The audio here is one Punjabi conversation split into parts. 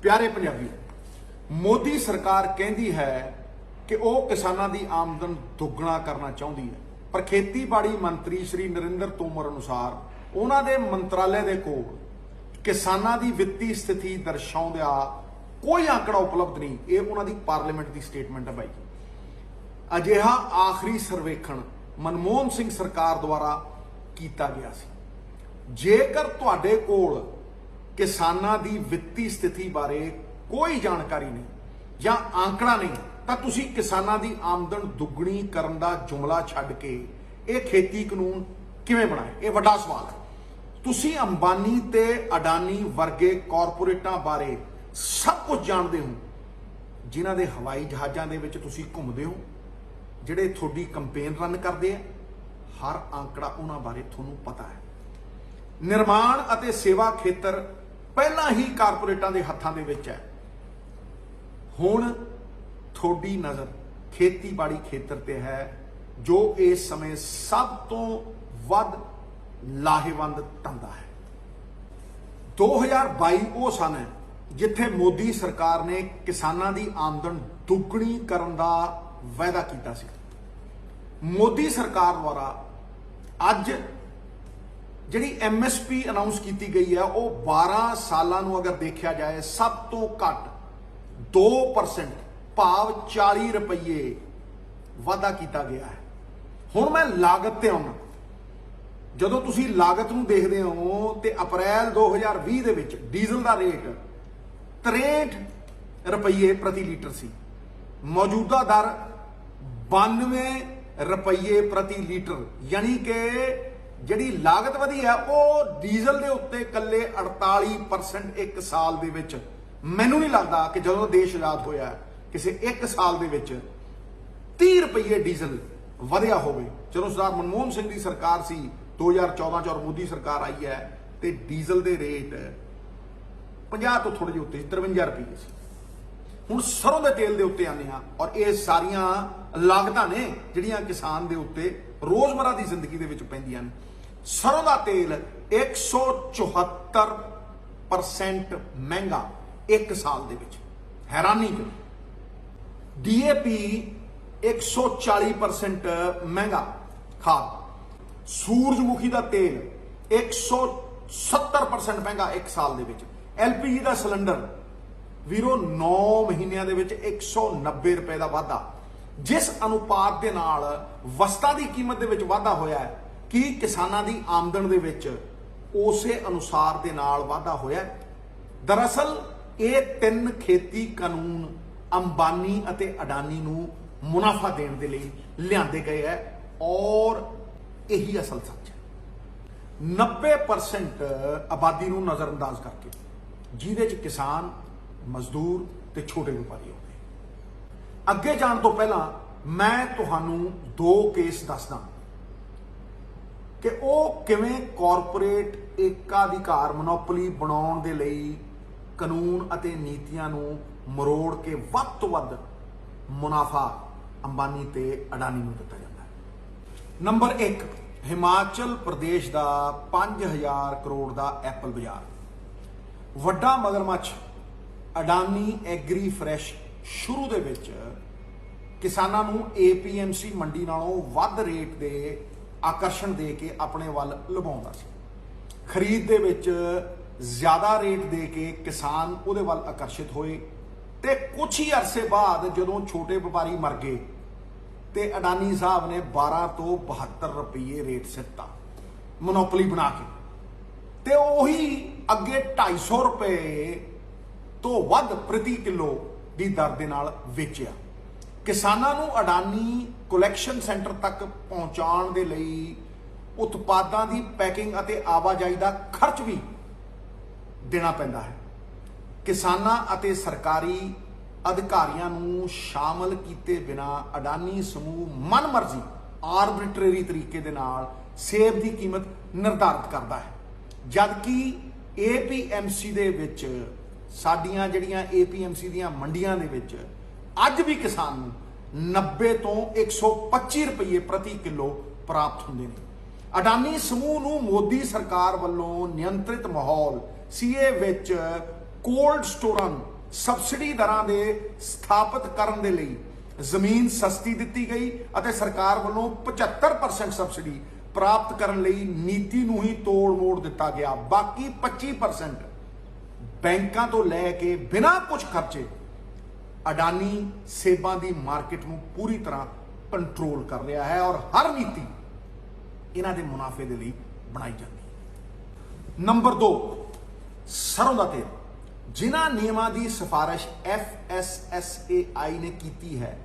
प्यारे पंजाबी, मोदी सरकार कहती है कि वह किसानों की आमदन दुगना करना चाहती है, पर खेतीबाड़ी मंत्री श्री नरेंद्र तोमर अनुसार उन्होंने मंत्रालय के कोल किसानों की वित्तीय स्थिति दर्शाउंदा कोई आंकड़ा उपलब्ध नहीं। ये उन्होंने पार्लीमेंट की स्टेटमेंट है भाई। अजिहा आखिरी सर्वेखण मनमोहन सिंह सरकार द्वारा किया गया सी। जेकर तुहाडे कोल किसानों की वित्तीय स्थिति बारे कोई जानकारी नहीं या आंकड़ा नहीं, तो तुसी किसानों की आमदन दुगनी करन दा जुमला छड्ड के ये खेती कानून किवें बनाए? ये वड्डा सवाल है। तुसी अंबानी ते अडानी वर्गे कॉरपोरेटां बारे सब कुछ जानते हो, जिन्हां दे हवाई जहाज़ां दे विच तुसी घुमदे हो, जिहड़े थोड़ी कंपेन रन करते हैं। हर आंकड़ा उन्हां बारे तुहानूं पता है। निर्माण अते सेवा खेतर पहला ही कारपोरेटां दे हत्थां दे विच है। हुण थोड़ी नज़र खेतीबाड़ी खेतर ते है, जो इस समय सब तो वध लाहेवंद धंधा है। 2022 वो सन है जिथे मोदी सरकार ने किसानों की आमदन दुगनी करने का वायदा किया सी। मोदी सरकार द्वारा अज जिहड़ी MSP अनाउंस की गई है, वो 12 सालों अगर देखा जाए सब तो घट 2% भाव 40 रुपये वाधा किया गया है। हुण मैं लागत ते आउणा। जदों तुसी लागत नूं देखदे हो ते अप्रैल 2020 दे विच डीजल का रेट 63 रुपये प्रति लीटर सी। मौजूदा दर 92 रुपये प्रति लीटर, यानी कि जिहड़ी लागत वधी है वो डीजल के उत्ते कल्ले 48% एक साल दे विच। मैनूं नहीं लगता कि जदों देश आजाद होया किसी एक साल दे विच 30 रुपये डीजल वधिया होवे। चलो सरदार मनमोहन सिंह की सरकार सी 2014 च और मोदी सरकार आई है तो डीजल के रेट 50 तो थोड़े जे उत्ते 53 रुपये सी। हुण सरों के तेल के उत्ते आने हैं, और ये सारिया लागतां ने जिहड़ियां किसान के उत्ते रोजमर्रा की जिंदगी दे विच पैंदियां ने। सरों का तेल 174% महंगा एक साल दे विच, हैरानी जो। DAP 140% महंगा खाद। सूरजमुखी का तेल 170% महंगा एक साल दे विच। LPG का सिलेंडर वीरो 9 महीनों के विच 190 रुपए का वाधा। जिस अनुपात के नाल वस्तां की कीमत दे विच वाधा होया है कि किसानां दी आमदन दे विच उसे अनुसार दे नाल वाधा होया है। दरअसल ये 3 खेती कानून अंबानी अते अडानी नूं मुनाफा देने के लिए लियांदे गए है, और यही असल सच है। 90% आबादी नूं नज़रअंदाज करके, जिहदे च किसान, मजदूर ते छोटे व्यापारी होंदे। अगे जाण तो पहला मैं तुहानूं 2 केस दसदा कि वह किवें कॉरपोरेट एकाधिकार मोनोपली बनाउण दे लई कानून अते नीतियां नूं मरोड़ के वध तो वध मुनाफा अंबानी ते अडानी नूं दिता जांदा है। नंबर 1, हिमाचल प्रदेश का 5000 करोड़ का एप्पल बाजार। वड्डा मगरमच्छ अडानी एग्री फ्रैश शुरू दे विच किसानां नूं APMC मंडी नालों वध रेट दे आकर्षण दे के अपने वल लुभाउंदा सी। खरीद दे विच ज्यादा रेट दे के किसान उहदे वल आकर्षित होए, ते कुछ ही अरसे बाद जदों छोटे व्यापारी मर गए ते अडानी साहब ने 12 तो 72 रुपये रेट सिੱਟਾ मोनोपली बना के, ते उही अगे 250 रुपए तो वध प्रति किलो की दर दे नाल वेचिया। किसानां नूं अडानी कलैक्शन सेंटर तक पहुंचाउण दे लई उत्पादां दी पैकिंग अते आवाजाई का खर्च भी देना पैंदा है। किसानां अते सरकारी अधिकारियों नूं शामिल कीते बिना अडानी समूह मन मर्जी आर्बिट्रेरी तरीके दे नाल सेब की कीमत निर्धारित करता है, जबकि APMC दे विच साडियां जिहड़ियां APMC दीयां मंडियां दे विच अज भी किसान नूं 90 तो 125 रुपये प्रति किलो प्राप्त होंदे ने। अडानी समूह नूं मोदी सरकार वल्लों नियंत्रित माहौल CA विच ਕੋਲਡ ਸਟੋਰਾਂ ਨੂੰ ਸਬਸਿਡੀ ਦਰਾਂ ਦੇ ਸਥਾਪਿਤ ਕਰਨ ਦੇ ਲਈ ਜ਼ਮੀਨ ਸਸਤੀ ਦਿੱਤੀ ਗਈ ਅਤੇ ਸਰਕਾਰ ਵੱਲੋਂ 75% ਸਬਸਿਡੀ ਪ੍ਰਾਪਤ ਕਰਨ ਲਈ ਨੀਤੀ ਨੂੰ ਹੀ ਤੋੜ ਮੋੜ ਦਿੱਤਾ ਗਿਆ। ਬਾਕੀ 25% ਬੈਂਕਾਂ ਤੋਂ ਲੈ ਕੇ ਬਿਨਾਂ ਕੁਝ ਖਰਚੇ ਅਡਾਨੀ ਸੇਬਾਂ ਦੀ ਮਾਰਕੀਟ ਨੂੰ ਪੂਰੀ ਤਰ੍ਹਾਂ ਕੰਟਰੋਲ ਕਰ ਰਿਹਾ ਹੈ ਔਰ ਹਰ ਨੀਤੀ ਇਹਨਾਂ ਦੇ ਮੁਨਾਫੇ ਦੇ ਲਈ ਬਣਾਈ ਜਾਂਦੀ ਹੈ। ਨੰਬਰ 2, ਸਰੋਂ ਦਾ ਤੇਲ। ਜਿਨ੍ਹਾਂ ਨਿਯਮਾਂ ਦੀ ਸਿਫਾਰਿਸ਼ FSSAI ਨੇ ਕੀਤੀ ਹੈ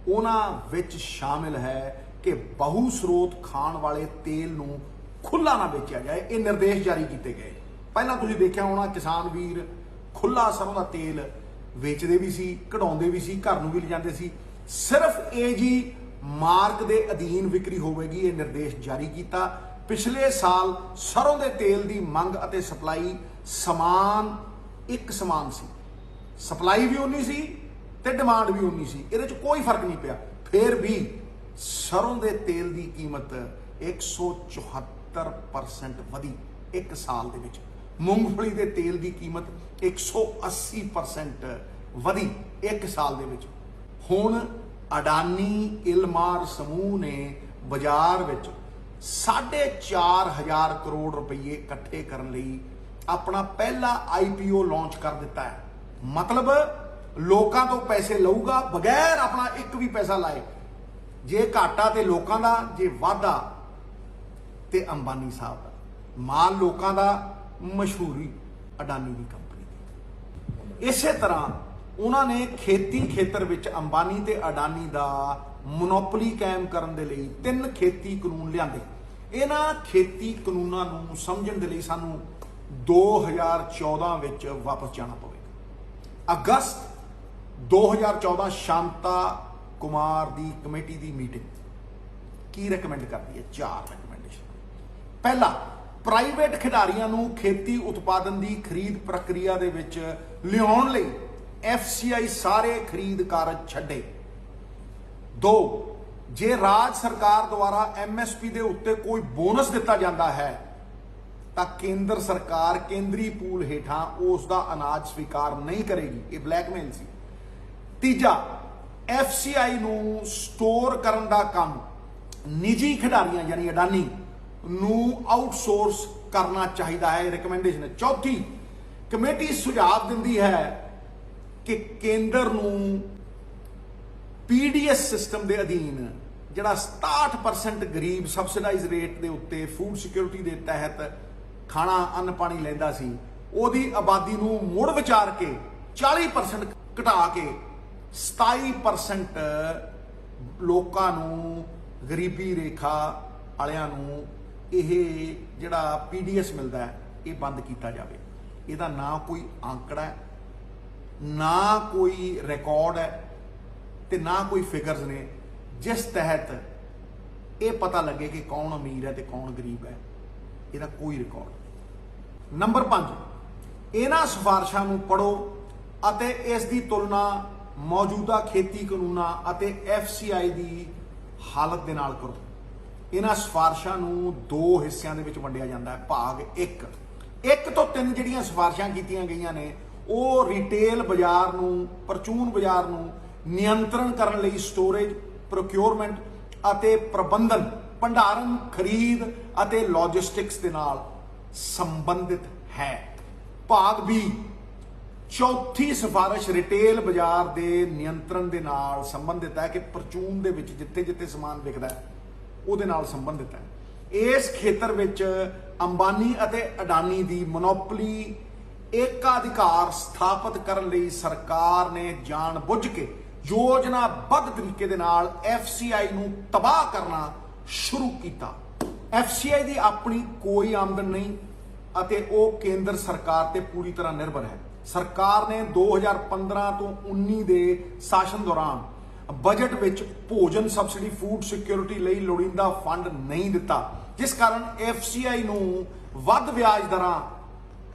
ਉਹਨਾਂ ਵਿੱਚ ਸ਼ਾਮਿਲ ਹੈ ਕਿ ਬਹੁ ਸਰੋਤ ਖਾਣ ਵਾਲੇ ਤੇਲ ਨੂੰ ਖੁੱਲਾ ਨਾ ਵੇਚਿਆ ਜਾਏ। ਇਹ ਨਿਰਦੇਸ਼ ਜਾਰੀ ਕੀਤੇ ਗਏ। ਪਹਿਲਾਂ ਤੁਸੀਂ ਦੇਖਿਆ ਹੋਣਾ ਕਿਸਾਨ ਵੀਰ ਖੁੱਲਾ ਸਰੋਂ ਦਾ ਤੇਲ ਵੇਚਦੇ ਵੀ ਸੀ, ਕਢਾਉਂਦੇ ਵੀ ਸੀ, ਘਰ ਨੂੰ ਵੀ ਲਿਜਾਂਦੇ ਸੀ। ਸਿਰਫ AG ਮਾਰਕ ਦੇ ਅਧੀਨ ਵਿਕਰੀ ਹੋਵੇਗੀ, ਇਹ ਨਿਰਦੇਸ਼ ਜਾਰੀ ਕੀਤਾ। ਪਿਛਲੇ ਸਾਲ ਸਰੋਂ ਦੇ ਤੇਲ ਦੀ ਮੰਗ ਅਤੇ ਸਪਲਾਈ ਇੱਕ ਸਮਾਨ ਸੀ। ਸਪਲਾਈ ਵੀ ਉਨੀ ਸੀ ਤੇ ਡਿਮਾਂਡ ਵੀ ਉਨੀ ਸੀ, ਇਹਦੇ 'ਚ ਕੋਈ ਫਰਕ ਨਹੀਂ ਪਿਆ। ਫਿਰ ਵੀ ਸਰੋਂ ਦੇ ਤੇਲ ਦੀ ਕੀਮਤ 174% ਵਧੀ ਇੱਕ ਸਾਲ ਦੇ ਵਿੱਚ। ਮੂੰਗਫਲੀ ਦੇ ਤੇਲ ਦੀ ਕੀਮਤ 180% ਵਧੀ ਇੱਕ ਸਾਲ ਦੇ ਵਿੱਚ। ਹੁਣ ਅਡਾਨੀ ਇਲਮਾਰ ਸਮੂਹ ਨੇ ਬਾਜ਼ਾਰ ਵਿੱਚ 4,500 ਕਰੋੜ ਰੁਪਏ ਇਕੱਠੇ ਕਰਨ ਲਈ ਆਪਣਾ ਪਹਿਲਾ IPO ਲਾਂਚ ਕਰ ਦਿੱਤਾ ਹੈ। ਮਤਲਬ ਲੋਕਾਂ ਤੋਂ ਪੈਸੇ ਲਊਗਾ ਬਗੈਰ ਆਪਣਾ ਇੱਕ ਵੀ ਪੈਸਾ ਲਾਏ। ਜੇ ਘਾਟਾ ਤੇ ਲੋਕਾਂ ਦਾ, ਜੇ ਵਾਧਾ ਤੇ ਅੰਬਾਨੀ ਸਾਹਿਬ ਦਾ। ਮਾਲ ਲੋਕਾਂ ਦਾ, ਮਸ਼ਹੂਰੀ ਅਡਾਨੀ ਦੀ ਕੰਪਨੀ ਦੀ। ਇਸੇ ਤਰ੍ਹਾਂ ਉਹਨਾਂ ਨੇ ਖੇਤੀ ਖੇਤਰ ਵਿੱਚ ਅੰਬਾਨੀ ਤੇ ਅਡਾਨੀ ਦਾ ਮੋਨੋਪੋਲੀ ਕਾਇਮ ਕਰਨ ਦੇ ਲਈ 3 ਖੇਤੀ ਕਾਨੂੰਨ ਲਿਆਂਦੇ। ਇਹਨਾਂ ਖੇਤੀ ਕਾਨੂੰਨਾਂ ਨੂੰ ਸਮਝਣ ਦੇ ਲਈ ਸਾਨੂੰ 2014 ਵਿੱਚ ਵਾਪਸ ਜਾਣਾ ਪਵੇਗਾ। ਅਗਸਤ 2014 ਸ਼ਾਂਤਾ ਕੁਮਾਰ ਦੀ ਕਮੇਟੀ ਦੀ ਮੀਟਿੰਗ ਕੀ ਰეკਮੈਂਡ ਕਰਦੀ ਹੈ? 4 ਰეკਮੈਂਡੇਸ਼ਨ। ਪਹਿਲਾ, ਪ੍ਰਾਈਵੇਟ ਖਿਡਾਰੀਆਂ ਨੂੰ ਖੇਤੀ ਉਤਪਾਦਨ ਦੀ ਖਰੀਦ ਪ੍ਰਕਿਰਿਆ ਦੇ ਵਿੱਚ ਲਿਆਉਣ ਲਈ FCI ਸਾਰੇ ਖਰੀਦ ਕਾਰਜ ਛੱਡੇ। 2, ਜੇ ਰਾਜ ਸਰਕਾਰ ਦੁਆਰਾ MSP ਦੇ ਉੱਤੇ ਕੋਈ ਬੋਨਸ ਦਿੱਤਾ ਜਾਂਦਾ ਹੈ ਤਾਂ ਕੇਂਦਰ ਸਰਕਾਰ ਕੇਂਦਰੀ ਪੂਲ ਹੇਠਾਂ ਉਸ ਦਾ ਅਨਾਜ ਸਵੀਕਾਰ ਨਹੀਂ ਕਰੇਗੀ। ਇਹ ਬਲੈਕਮੇਲ ਸੀ। ਤੀਜਾ, FCI ਨੂੰ ਸਟੋਰ ਕਰਨ ਦਾ ਕੰਮ ਨਿੱਜੀ ਖਿਡਾਰੀਆਂ ਯਾਨੀ ਅਡਾਨੀ ਨੂੰ ਆਊਟਸੋਰਸ ਕਰਨਾ ਚਾਹੀਦਾ ਹੈ। ਰਿਕਮੈਂਡੇਸ਼ਨ ਹੈ। ਚੌਥੀ, ਕਮੇਟੀ ਸੁਝਾਅ ਦਿੰਦੀ ਹੈ ਕਿ ਕੇਂਦਰ ਨੂੰ PDS ਸਿਸਟਮ ਦੇ ਅਧੀਨ ਜਿਹੜਾ 67% ਗਰੀਬ ਸਬਸਿਡਾਈਜ਼ ਰੇਟ ਦੇ ਉੱਤੇ ਫੂਡ ਸਿਕਿਉਰਿਟੀ ਦੇ ਤਹਿਤ ਖਾਣਾ ਅੰਨ ਪਾਣੀ ਲੈਂਦਾ ਸੀ, ਉਹਦੀ ਆਬਾਦੀ ਨੂੰ ਮੁੜ ਵਿਚਾਰ ਕੇ 40% ਘਟਾ ਕੇ 27% ਲੋਕਾਂ ਨੂੰ, ਗਰੀਬੀ ਰੇਖਾ ਵਾਲਿਆਂ ਨੂੰ ਇਹ ਜਿਹੜਾ PDS ਮਿਲਦਾ ਹੈ ਇਹ ਬੰਦ ਕੀਤਾ ਜਾਵੇ। ਇਹਦਾ ਨਾ ਕੋਈ ਆંકੜਾ ਹੈ, ਨਾ ਕੋਈ ਰਿਕਾਰਡ ਹੈ ਤੇ ਨਾ ਕੋਈ ਫਿਗਰਸ ਨੇ ਜਿਸ ਤਹਿਤ ਇਹ ਪਤਾ ਲੱਗੇ ਕਿ ਕੌਣ ਅਮੀਰ ਹੈ ਤੇ ਕੌਣ ਗਰੀਬ ਹੈ। ਇਹਦਾ ਕੋਈ ਰਿਕਾਰਡ। ਨੰਬਰ 5, ਇਹਨਾਂ ਸਿਫਾਰਿਸ਼ਾਂ ਨੂੰ ਪੜ੍ਹੋ ਅਤੇ ਇਸ ਦੀ ਤੁਲਨਾ ਮੌਜੂਦਾ ਖੇਤੀ ਕਾਨੂੰਨਾਂ ਅਤੇ FCI ਦੀ ਹਾਲਤ ਦੇ ਨਾਲ ਕਰੋ। ਇਹਨਾਂ ਸਿਫਾਰਿਸ਼ਾਂ ਨੂੰ 2 ਹਿੱਸਿਆਂ ਦੇ ਵਿੱਚ ਵੰਡਿਆ ਜਾਂਦਾ ਹੈ। ਭਾਗ 1 ਤੋਂ 3 ਜਿਹੜੀਆਂ ਸਿਫਾਰਿਸ਼ਾਂ ਕੀਤੀਆਂ ਗਈਆਂ ਨੇ ਉਹ ਰਿਟੇਲ ਬਾਜ਼ਾਰ ਨੂੰ, ਪਰਚੂਨ ਬਾਜ਼ਾਰ ਨੂੰ ਨਿਯੰਤਰਣ ਕਰਨ ਲਈ ਸਟੋਰੇਜ, ਪ੍ਰੋਕਿਉਰਮੈਂਟ ਅਤੇ ਪ੍ਰਬੰਧਨ, ਭੰਡਾਰਨ, ਖਰੀਦ ਅਤੇ ਲੌਜਿਸਟਿਕਸ ਦੇ ਨਾਲ ਸੰਬੰਧਿਤ ਹੈ। ਭਾਗ B, ਚੌਥੀ ਸਿਫਾਰਿਸ਼ ਰਿਟੇਲ ਬਾਜ਼ਾਰ ਦੇ ਨਿਯੰਤਰਣ ਦੇ ਨਾਲ ਸੰਬੰਧਿਤ ਹੈ ਕਿ ਪਰਚੂਨ ਦੇ ਵਿੱਚ ਜਿੱਥੇ ਸਮਾਨ ਵਿਕਦਾ ਹੈ ਉਹਦੇ ਨਾਲ ਸੰਬੰਧਿਤ ਹੈ। ਇਸ ਖੇਤਰ ਵਿੱਚ ਅੰਬਾਨੀ ਅਤੇ ਅਡਾਨੀ ਦੀ ਮੋਨੋਪੋਲੀ ਏਕਾਧਿਕਾਰ ਸਥਾਪਿਤ ਕਰਨ ਲਈ ਸਰਕਾਰ ਨੇ ਜਾਣਬੁੱਝ ਕੇ ਯੋਜਨਾਬੱਧ ਤਰੀਕੇ ਦੇ ਨਾਲ FCI ਨੂੰ ਤਬਾਹ ਕਰਨਾ ਸ਼ੁਰੂ ਕੀਤਾ। FCI ਦੀ ਆਪਣੀ ਕੋਈ ਆਮਦਨ ਨਹੀਂ ਅਤੇ ਉਹ ਕੇਂਦਰ ਸਰਕਾਰ ਤੇ ਪੂਰੀ ਤਰ੍ਹਾਂ ਨਿਰਭਰ ਹੈ। ਸਰਕਾਰ ਨੇ 2015 ਤੋਂ 19 ਦੇ ਸ਼ਾਸਨ ਦੌਰਾਨ ਬਜਟ ਵਿੱਚ ਭੋਜਨ ਸਬਸਿਡੀ, ਫੂਡ ਸਿਕਿਉਰਿਟੀ ਲਈ ਲੋੜੀਂਦਾ ਫੰਡ ਨਹੀਂ ਦਿੱਤਾ, ਜਿਸ ਕਾਰਨ FCI ਨੂੰ ਵੱਧ ਵਿਆਜ ਦਰਾਂ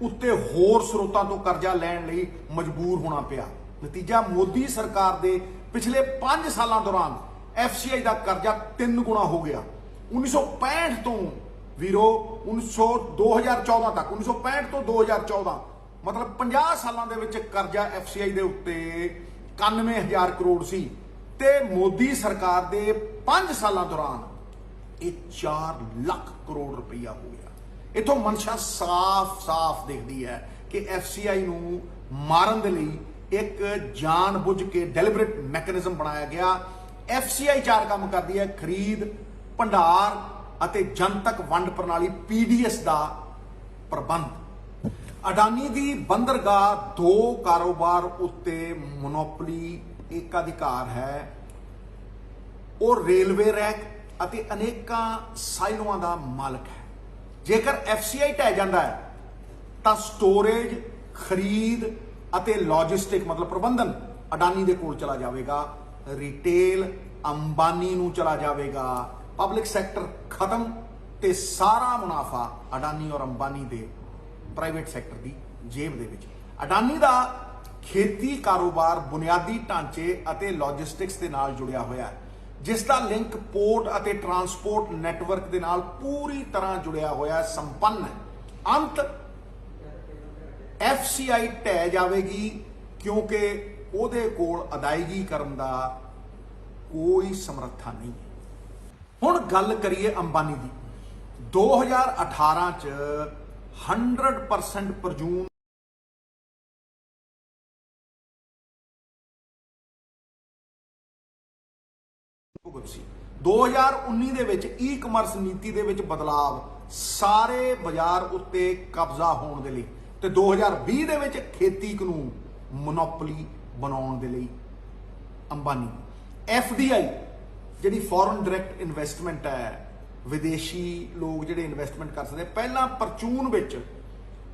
ਉੱਤੇ ਹੋਰ ਸਰੋਤਾਂ ਤੋਂ ਕਰਜ਼ਾ ਲੈਣ ਲਈ ਮਜਬੂਰ ਹੋਣਾ ਪਿਆ। ਨਤੀਜਾ, ਮੋਦੀ ਸਰਕਾਰ ਦੇ ਪਿਛਲੇ 5 ਸਾਲਾਂ ਦੌਰਾਨ FCI ਦਾ ਕਰਜ਼ਾ 3 ਗੁਣਾ ਹੋ ਗਿਆ। 1965 ਤੋਂ ਵੀਰੋ 2014 ਤੱਕ, 1965 ਤੋਂ 2014 मतलब 50 ਸਾਲਾਂ ਦੇ ਵਿੱਚ ਕਰਜ਼ਾ FCI ਦੇ ਉੱਤੇ 91,000 ਕਰੋੜ ਸੀ ਤੇ ਮੋਦੀ ਸਰਕਾਰ ਦੇ 5 ਸਾਲਾਂ ਦੌਰਾਨ ਇਹ 4 ਲੱਖ ਕਰੋੜ ਰੁਪਈਆ ਹੋ ਗਿਆ। ਇਥੋਂ ਮਨਸ਼ਾ ਸਾਫ਼ ਦਿਖਦੀ ਹੈ ਕਿ FCI ਨੂੰ ਮਾਰਨ ਦੇ ਲਈ ਇੱਕ ਜਾਣ-ਬੁੱਝ ਕੇ ਡੈਲੀਬਰੇਟ ਮੈਕੈਨਿਜ਼ਮ ਬਣਾਇਆ ਗਿਆ। FCI 4 ਕੰਮ ਕਰਦੀ ਹੈ: ਖਰੀਦ, ਭੰਡਾਰ ਅਤੇ ਜਨਤਕ ਵੰਡ ਪ੍ਰਣਾਲੀ PDS ਦਾ ਪ੍ਰਬੰਧ। ਅਡਾਨੀ ਦੀ ਬੰਦਰਗਾਹ 2 ਕਾਰੋਬਾਰ ਉੱਤੇ ਮੋਨੋਪੋਲੀ ਏਕਾਧਿਕਾਰ ਹੈ। ਉਹ ਰੇਲਵੇ ਰੈਕ ਅਤੇ ਅਨੇਕਾਂ ਸਾਈਲੋਆਂ ਦਾ ਮਾਲਕ ਹੈ। ਜੇਕਰ FCI ਢਹਿ ਜਾਂਦਾ ਹੈ ਤਾਂ ਸਟੋਰੇਜ, ਖਰੀਦ ਅਤੇ ਲੌਜਿਸਟਿਕ ਮਤਲਬ ਪ੍ਰਬੰਧਨ ਅਡਾਨੀ ਦੇ ਕੋਲ ਚਲਾ ਜਾਵੇਗਾ। ਰਿਟੇਲ ਅੰਬਾਨੀ ਨੂੰ ਚਲਾ ਜਾਵੇਗਾ। ਪਬਲਿਕ ਸੈਕਟਰ ਖਤਮ ਤੇ ਸਾਰਾ ਮੁਨਾਫਾ ਅਡਾਨੀ ਔਰ ਅੰਬਾਨੀ ਦੇ ਪ੍ਰਾਈਵੇਟ ਸੈਕਟਰ ਦੀ ਜੇਬ ਦੇ ਵਿੱਚ। ਅਡਾਨੀ ਦਾ ਖੇਤੀ ਕਾਰੋਬਾਰ ਬੁਨਿਆਦੀ ਢਾਂਚੇ ਅਤੇ ਲੌਜਿਸਟਿਕਸ ਦੇ ਨਾਲ ਜੁੜਿਆ ਹੋਇਆ ਹੈ, ਜਿਸ ਦਾ ਲਿੰਕ ਪੋਰਟ ਅਤੇ ਟਰਾਂਸਪੋਰਟ ਨੈਟਵਰਕ ਦੇ ਨਾਲ ਪੂਰੀ ਤਰ੍ਹਾਂ ਜੁੜਿਆ ਹੋਇਆ ਸੰਪੰਨ ਹੈ। ਅੰਤ FCI ਢਹਿ ਜਾਵੇਗੀ ਕਿਉਂਕਿ ਉਹਦੇ ਕੋਲ ਅਦਾਇਗੀ ਕਰਨ ਦਾ ਕੋਈ ਸਮਰੱਥਾ ਨਹੀਂ ਹੈ। ਹੁਣ ਗੱਲ ਕਰੀਏ ਅੰਬਾਨੀ ਦੀ। 2018 ਚ 100% ਪ੍ਰਜੂਨ ਸੀ। 2019 ਦੇ ਵਿੱਚ ਈ-ਕਮਰਸ ਨੀਤੀ ਦੇ ਵਿੱਚ ਬਦਲਾਵ, ਸਾਰੇ ਬਾਜ਼ਾਰ ਉੱਤੇ ਕਬਜ਼ਾ ਹੋਣ ਦੇ ਲਈ, ਤੇ 2020 ਦੇ ਵਿੱਚ ਖੇਤੀ ਕਾਨੂੰਨ ਮੋਨੋਪੋਲੀ ਬਣਾਉਣ ਦੇ ਲਈ ਅੰਬਾਨੀ। FDI ਜਿਹੜੀ ਫੋਰਨ ਡਾਇਰੈਕਟ ਇਨਵੈਸਟਮੈਂਟ ਹੈ, ਵਿਦੇਸ਼ੀ ਲੋਕ ਜਿਹੜੇ ਇਨਵੈਸਟਮੈਂਟ ਕਰ ਸਕਦੇ, ਪਹਿਲਾਂ ਪਰਚੂਨ ਵਿੱਚ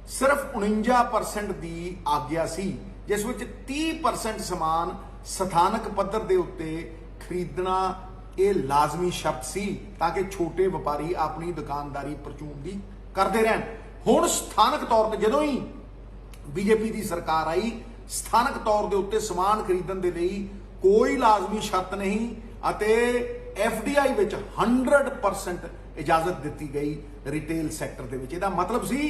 ਸਿਰਫ 49% ਦੀ ਆਗਿਆ ਸੀ, ਜਿਸ ਵਿੱਚ 30% ਸਮਾਨ ਸਥਾਨਕ ਪੱਧਰ ਦੇ ਉੱਤੇ ਖਰੀਦਣਾ ਇਹ ਲਾਜ਼ਮੀ ਸ਼ਰਤ ਸੀ ਤਾਂ ਕਿ ਛੋਟੇ ਵਪਾਰੀ ਆਪਣੀ ਦੁਕਾਨਦਾਰੀ ਪਰਚੂਨ ਦੀ ਕਰਦੇ ਰਹਿਣ। ਹੁਣ ਸਥਾਨਕ ਤੌਰ ਤੇ ਜਦੋਂ ਹੀ BJP ਦੀ ਸਰਕਾਰ ਆਈ, ਸਥਾਨਕ ਤੌਰ ਦੇ ਉੱਤੇ ਸਮਾਨ ਖਰੀਦਣ ਦੇ ਲਈ ਕੋਈ ਲਾਜ਼ਮੀ ਸ਼ਰਤ ਨਹੀਂ ਅਤੇ FDI ਵਿੱਚ 100% ਇਜਾਜ਼ਤ ਦਿੱਤੀ ਗਈ ਰਿਟੇਲ ਸੈਕਟਰ ਦੇ ਵਿੱਚ। ਇਹਦਾ ਮਤਲਬ ਸੀ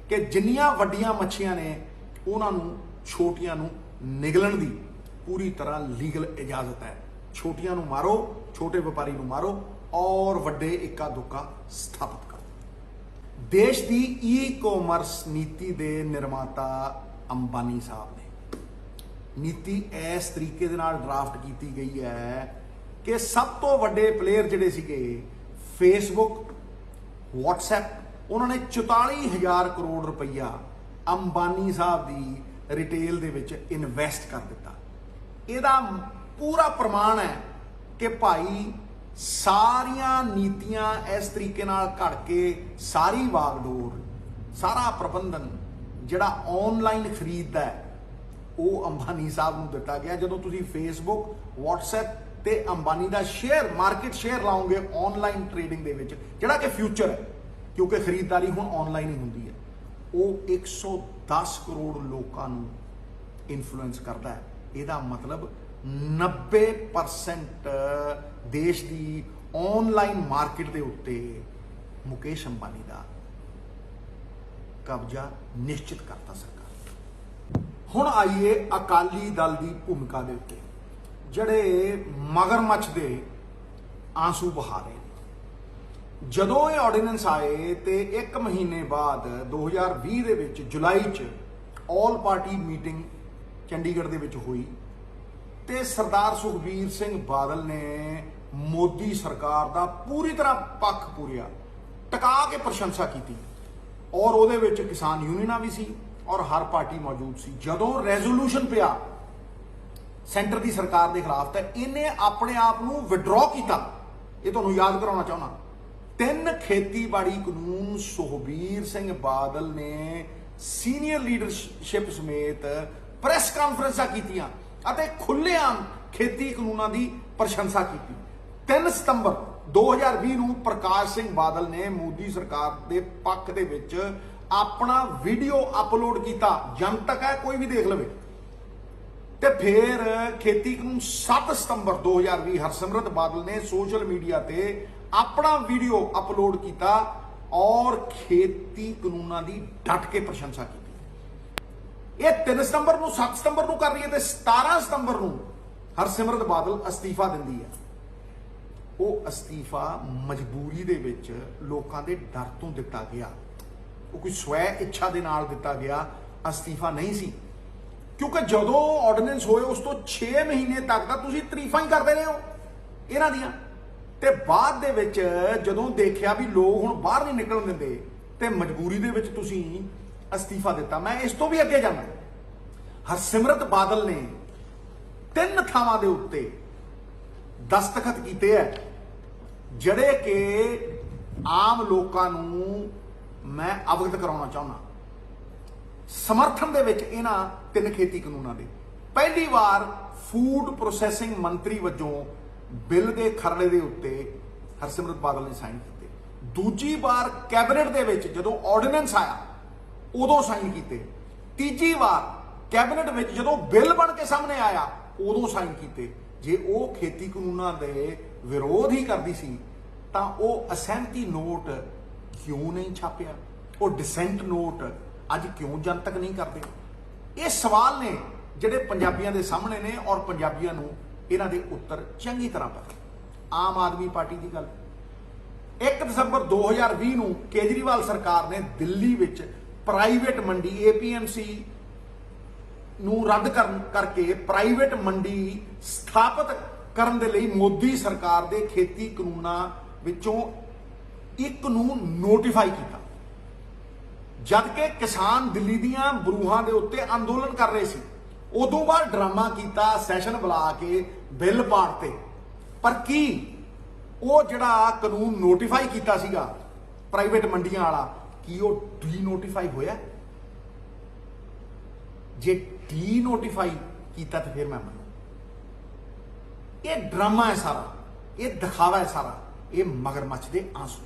ਕਿ ਜਿੰਨੀਆਂ ਵੱਡੀਆਂ ਮੱਛੀਆਂ ਨੇ ਉਹਨਾਂ ਨੂੰ ਛੋਟੀਆਂ ਨੂੰ ਨਿਗਲਣ ਦੀ ਪੂਰੀ ਤਰ੍ਹਾਂ ਲੀਗਲ ਇਜਾਜ਼ਤ ਹੈ। ਛੋਟੀਆਂ ਨੂੰ ਮਾਰੋ, ਛੋਟੇ ਵਪਾਰੀ ਨੂੰ ਮਾਰੋ ਔਰ ਵੱਡੇ ਇੱਕਾ ਦੁੱਕਾ ਸਥਾਪਿਤ ਕਰੋ। ਦੇਸ਼ ਦੀ ਈ-ਕਾਮਰਸ ਨੀਤੀ ਦੇ ਨਿਰਮਾਤਾ ਅੰਬਾਨੀ ਸਾਹਿਬ ਨੇ। ਨੀਤੀ ਇਸ ਤਰੀਕੇ ਦੇ ਨਾਲ ਡਰਾਫਟ ਕੀਤੀ ਗਈ ਹੈ ਕਿ ਸਭ ਤੋਂ ਵੱਡੇ ਪਲੇਅਰ ਜਿਹੜੇ ਸੀਗੇ ਫੇਸਬੁੱਕ, WhatsApp, ਉਹਨਾਂ ਨੇ 44,000 ਕਰੋੜ ਰੁਪਈਆ ਅੰਬਾਨੀ ਸਾਹਿਬ ਦੀ ਰਿਟੇਲ ਦੇ ਵਿੱਚ ਇਨਵੈਸਟ ਕਰ ਦਿੱਤਾ। ਇਹਦਾ ਪੂਰਾ ਪ੍ਰਮਾਣ ਹੈ ਕਿ ਭਾਈ ਸਾਰੀਆਂ ਨੀਤੀਆਂ ਇਸ ਤਰੀਕੇ ਨਾਲ ਘੜ ਕੇ ਸਾਰੀ ਵਾਗਡੋਰ, ਸਾਰਾ ਪ੍ਰਬੰਧਨ ਜਿਹੜਾ ਆਨਲਾਈਨ ਖਰੀਦਦਾ ਹੈ ਉਹ ਅੰਬਾਨੀ ਸਾਹਿਬ ਨੂੰ ਦਿੱਤਾ ਗਿਆ। ਜਦੋਂ ਤੁਸੀਂ ਫੇਸਬੁੱਕ, WhatsApp ਤੇ ਅੰਬਾਨੀ ਦਾ ਸ਼ੇਅਰ, ਮਾਰਕੀਟ ਸ਼ੇਅਰ ਲਾਓਗੇ ਆਨਲਾਈਨ ਟ੍ਰੇਡਿੰਗ ਦੇ ਵਿੱਚ, ਜਿਹੜਾ ਕਿ ਫਿਊਚਰ ਹੈ ਕਿਉਂਕਿ ਖਰੀਦਦਾਰੀ ਹੁਣ ਆਨਲਾਈਨ ਹੀ ਹੁੰਦੀ ਹੈ, ਉਹ 110 ਕਰੋੜ ਲੋਕਾਂ ਨੂੰ ਇਨਫਲੂਐਂਸ ਕਰਦਾ ਹੈ। ਇਹਦਾ ਮਤਲਬ 90% ਦੇਸ਼ ਦੀ ਆਨਲਾਈਨ ਮਾਰਕੀਟ ਦੇ ਉੱਤੇ ਮੁਕੇਸ਼ ਅੰਬਾਨੀ ਦਾ ਕਬਜ਼ਾ ਨਿਸ਼ਚਿਤ ਕਰਤਾ ਸਰਕਾਰ। ਹੁਣ ਆਈਏ ਅਕਾਲੀ ਦਲ ਦੀ ਭੂਮਿਕਾ ਦੇ ਉੱਤੇ, ਜਿਹੜੇ ਮਗਰਮੱਛ ਦੇ ਆਂਸੂ ਬਹਾ ਰਹੇ ਨੇ। ਜਦੋਂ ਇਹ ਆਰਡੀਨੈਂਸ ਆਏ ਤੇ 1 ਮਹੀਨੇ ਬਾਅਦ 2020 ਦੇ ਵਿੱਚ ਜੁਲਾਈ 'ਚ ਆਲ ਪਾਰਟੀ ਮੀਟਿੰਗ ਚੰਡੀਗੜ੍ਹ ਦੇ ਵਿੱਚ ਹੋਈ ਤੇ ਸਰਦਾਰ ਸੁਖਬੀਰ ਸਿੰਘ ਬਾਦਲ ਨੇ ਮੋਦੀ ਸਰਕਾਰ ਦਾ ਪੂਰੀ ਤਰ੍ਹਾਂ ਪੱਖ ਪੂਰਿਆ, ਟਿਕਾ ਕੇ ਪ੍ਰਸ਼ੰਸਾ ਕੀਤੀ ਔਰ ਉਹਦੇ ਵਿੱਚ ਕਿਸਾਨ ਯੂਨੀਅਨਾਂ ਵੀ ਸੀ ਔਰ ਹਰ ਪਾਰਟੀ ਮੌਜੂਦ ਸੀ। ਜਦੋਂ ਰੈਜ਼ੋਲੂਸ਼ਨ ਪਿਆ ਸੈਂਟਰ ਦੀ ਸਰਕਾਰ ਦੇ ਖਿਲਾਫ ਤਾਂ ਇਹਨੇ ਆਪਣੇ ਆਪ ਨੂੰ ਵਿਡਰਾਅ ਕੀਤਾ। ਇਹ ਤੁਹਾਨੂੰ ਯਾਦ ਕਰਾਉਣਾ ਚਾਹੁੰਦਾ, 3 ਖੇਤੀਬਾੜੀ ਕਾਨੂੰਨ ਸੁਖਬੀਰ ਸਿੰਘ ਬਾਦਲ ਨੇ ਸੀਨੀਅਰ ਲੀਡਰਸ਼ਿਪ ਸਮੇਤ ਪ੍ਰੈਸ ਕਾਨਫਰੰਸਾਂ ਕੀਤੀਆਂ ਅਤੇ ਖੁੱਲ੍ਹੇਆਮ ਖੇਤੀ ਕਾਨੂੰਨਾਂ ਦੀ ਪ੍ਰਸ਼ੰਸਾ ਕੀਤੀ। 3 ਸਤੰਬਰ 2020 ਨੂੰ ਪ੍ਰਕਾਸ਼ ਸਿੰਘ ਬਾਦਲ ਨੇ ਮੋਦੀ ਸਰਕਾਰ ਦੇ ਪੱਖ ਦੇ ਵਿੱਚ ਆਪਣਾ ਵੀਡੀਓ ਅਪਲੋਡ ਕੀਤਾ, ਜਨਤਕ ਹੈ, ਕੋਈ ਵੀ ਦੇਖ ਲਵੇ। ਤੇ ਫਿਰ ਖੇਤੀ ਕਾਨੂੰਨ 7 ਸਤੰਬਰ 2020 ਹਰਸਿਮਰਤ ਬਾਦਲ ਨੇ ਸੋਸ਼ਲ ਮੀਡੀਆ ਤੇ ਆਪਣਾ ਵੀਡੀਓ ਅਪਲੋਡ ਕੀਤਾ ਔਰ ਖੇਤੀ ਕਾਨੂੰਨਾਂ ਦੀ ਡਟ ਕੇ ਪ੍ਰਸ਼ੰਸਾ ਕੀਤੀ। ਇਹ 3 ਸਤੰਬਰ ਨੂੰ 7 ਸਤੰਬਰ ਨੂੰ ਕਰ ਰਹੀ ਹੈ ਤੇ 17 ਸਤੰਬਰ ਨੂੰ ਹਰਸਿਮਰਤ ਬਾਦਲ ਅਸਤੀਫਾ ਦਿੰਦੀ ਹੈ। ਉਹ ਅਸਤੀਫਾ ਮਜਬੂਰੀ ਦੇ ਵਿੱਚ ਲੋਕਾਂ ਦੇ ਡਰ ਤੋਂ ਦਿੱਤਾ ਗਿਆ, ਉਹ ਕੋਈ ਸਵੈ ਇੱਛਾ ਦੇ ਨਾਲ ਦਿੱਤਾ ਗਿਆ ਅਸਤੀਫਾ ਨਹੀਂ ਸੀ। ਕਿਉਂਕਿ ਜਦੋਂ ਆਰਡੀਨੈਂਸ ਹੋਏ ਉਸ ਤੋਂ 6 ਮਹੀਨੇ ਤੱਕ ਤਾਂ ਤੁਸੀਂ ਤਾਰੀਫਾਂ ਹੀ ਕਰਦੇ ਰਹੇ ਹੋ ਇਹਨਾਂ ਦੀਆਂ, ਤੇ ਬਾਅਦ ਦੇ ਵਿੱਚ ਜਦੋਂ ਦੇਖਿਆ ਵੀ ਲੋਕ ਹੁਣ ਬਾਹਰ ਨਹੀਂ ਨਿਕਲਣ ਦਿੰਦੇ ਤੇ ਮਜਬੂਰੀ ਦੇ ਵਿੱਚ ਤੁਸੀਂ ਅਸਤੀਫਾ ਦਿੱਤਾ। ਮੈਂ ਇਸ ਤੋਂ ਵੀ ਅੱਗੇ ਜਾਣਾ, ਹਰਸਿਮਰਤ ਬਾਦਲ ਨੇ 3 ਥਾਵਾਂ ਦੇ ਉੱਤੇ ਦਸਤਖਤ ਕੀਤੇ ਹੈ ਜਿਹੜੇ ਕਿ ਆਮ ਲੋਕਾਂ ਨੂੰ ਮੈਂ ਅਵਗਤ ਕਰਾਉਣਾ ਚਾਹੁੰਦਾ ਸਮਰਥਨ ਦੇ ਵਿੱਚ ਇਹਨਾਂ 3 ਖੇਤੀ ਕਾਨੂੰਨਾਂ ਦੇ। ਪਹਿਲੀ ਵਾਰ ਫੂਡ ਪ੍ਰੋਸੈਸਿੰਗ ਮੰਤਰੀ ਵਜੋਂ ਬਿੱਲ ਦੇ ਖਰੜੇ ਦੇ ਉੱਤੇ ਹਰਸਿਮਰਤ ਬਾਦਲ ਨੇ ਸਾਈਨ ਕੀਤੇ। ਦੂਜੀ ਵਾਰ ਕੈਬਨਿਟ ਦੇ ਵਿੱਚ ਜਦੋਂ ਆਰਡੀਨੈਂਸ ਆਇਆ ਉਦੋਂ ਸਾਈਨ ਕੀਤੇ। ਤੀਜੀ ਵਾਰ ਕੈਬਨਿਟ ਵਿੱਚ ਜਦੋਂ ਬਿੱਲ ਬਣ ਕੇ ਸਾਹਮਣੇ ਆਇਆ ਉਦੋਂ ਸਾਈਨ ਕੀਤੇ। ਜੇ ਉਹ ਖੇਤੀ ਕਾਨੂੰਨਾਂ ਦੇ ਵਿਰੋਧ ਹੀ ਕਰਦੀ ਸੀ ਤਾਂ ਉਹ ਅਸਹਿਮਤੀ ਨੋਟ ਕਿਉਂ ਨਹੀਂ ਛਾਪਿਆ, ਉਹ ਡਿਸੈਂਟ ਨੋਟ ਅੱਜ ਕਿਉਂ ਜਨਤਕ ਨਹੀਂ ਕਰਦੇ? ਇਹ ਸਵਾਲ ਨੇ ਜਿਹੜੇ ਪੰਜਾਬੀਆਂ ਦੇ ਸਾਹਮਣੇ ਨੇ ਔਰ ਪੰਜਾਬੀਆਂ ਨੂੰ ਇਹਨਾਂ ਦੇ ਉੱਤਰ ਚੰਗੀ ਤਰ੍ਹਾਂ ਪਤਾ। ਆਮ ਆਦਮੀ ਪਾਰਟੀ ਦੀ ਗੱਲ, 1 ਦਸੰਬਰ 2020 ਨੂੰ ਕੇਜਰੀਵਾਲ ਸਰਕਾਰ ਨੇ ਦਿੱਲੀ ਵਿੱਚ ਪ੍ਰਾਈਵੇਟ ਮੰਡੀ APMC ਨੂੰ ਰੱਦ ਕਰਕੇ ਪ੍ਰਾਈਵੇਟ ਮੰਡੀ ਸਥਾਪਿਤ ਕਰਨ ਦੇ ਲਈ ਮੋਦੀ ਸਰਕਾਰ ਦੇ ਖੇਤੀ ਕਾਨੂੰਨਾਂ ਵਿੱਚੋਂ ਇੱਕ ਨੂੰ ਨੋਟੀਫਾਈ ਕੀਤਾ। ਜਦ ਕਿ ਕਿਸਾਨ ਦਿੱਲੀ ਦੀਆਂ ਬਰੂਹਾਂ ਦੇ ਉੱਤੇ ਅੰਦੋਲਨ ਕਰ ਰਹੇ ਸੀ, ਉਦੋਂ ਬਾਅਦ ਡਰਾਮਾ ਕੀਤਾ, ਸੈਸ਼ਨ ਬੁਲਾ ਕੇ ਬਿੱਲ ਪਾੜਤੇ। ਪਰ ਕੀ ਉਹ ਜਿਹੜਾ ਕਾਨੂੰਨ ਨੋਟੀਫਾਈ ਕੀਤਾ ਸੀਗਾ ਪ੍ਰਾਈਵੇਟ ਮੰਡੀਆਂ ਵਾਲਾ, ਕੀ ਉਹ ਡੀ ਨੋਟੀਫਾਈ ਹੋਇਆ? ਜੇ ਡੀ ਨੋਟੀਫਾਈ ਕੀਤਾ ਤਾਂ ਫਿਰ ਮੈਂ ਮੰਨੂ। ਇਹ ਡਰਾਮਾ ਹੈ ਸਾਰਾ, ਇਹ ਦਿਖਾਵਾ ਹੈ ਸਾਰਾ, ਇਹ ਮਗਰਮੱਛ ਦੇ ਆਂਸੂ।